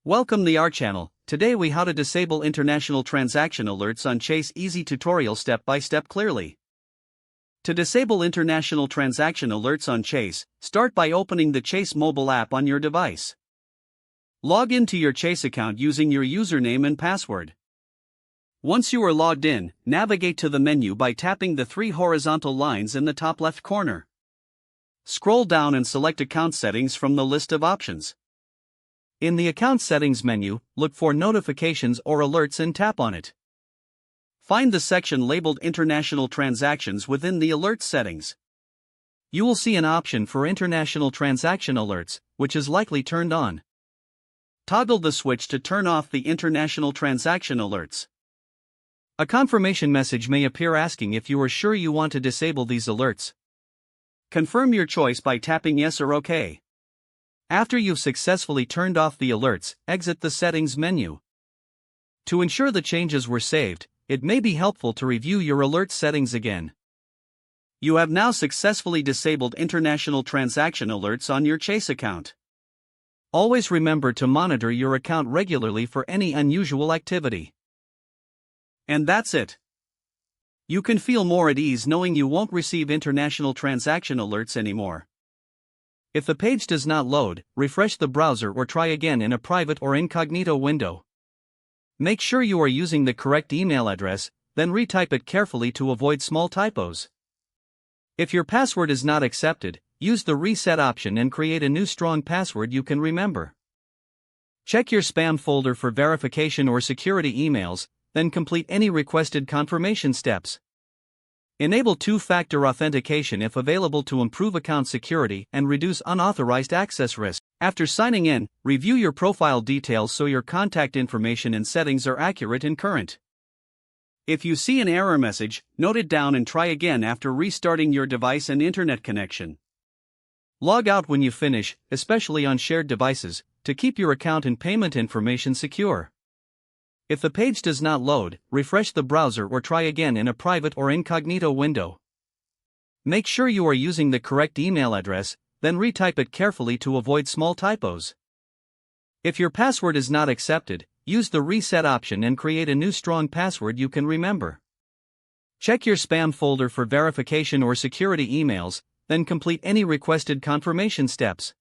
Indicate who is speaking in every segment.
Speaker 1: Welcome to our channel. Today we how to disable international transaction alerts on Chase. Easy tutorial step by step clearly. To disable international transaction alerts on Chase, start by opening the Chase mobile app on your device. Log into your Chase account using your username and password. Once you are logged in, navigate to the menu by tapping the three horizontal lines in the top left corner. Scroll down and select Account Settings from the list of options. In the Account Settings menu, look for Notifications or Alerts and tap on it. Find the section labeled International Transactions within the Alerts settings. You will see an option for International Transaction Alerts, which is likely turned on. Toggle the switch to turn off the International Transaction Alerts. A confirmation message may appear asking if you are sure you want to disable these alerts. Confirm your choice by tapping Yes or OK. After you've successfully turned off the alerts, exit the Settings menu. To ensure the changes were saved, it may be helpful to review your alert settings again. You have now successfully disabled international transaction alerts on your Chase account. Always remember to monitor your account regularly for any unusual activity. And that's it. You can feel more at ease knowing you won't receive international transaction alerts anymore. If the page does not load, refresh the browser or try again in a private or incognito window. Make sure you are using the correct email address, then retype it carefully to avoid small typos. If your password is not accepted, use the reset option and create a new strong password you can remember. Check your spam folder for verification or security emails, then complete any requested confirmation steps. Enable two-factor authentication if available to improve account security and reduce unauthorized access risk. After signing in, review your profile details so your contact information and settings are accurate and current. If you see an error message, note it down and try again after restarting your device and internet connection. Log out when you finish, especially on shared devices, to keep your account and payment information secure. If the page does not load, refresh the browser or try again in a private or incognito window. Make sure you are using the correct email address, then retype it carefully to avoid small typos. If your password is not accepted, use the reset option and create a new strong password you can remember. Check your spam folder for verification or security emails, then complete any requested confirmation steps.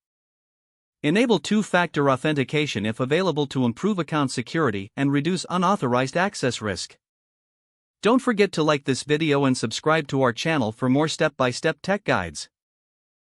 Speaker 1: Enable two-factor authentication if available to improve account security and reduce unauthorized access risk. Don't forget to like this video and subscribe to our channel for more step-by-step tech guides.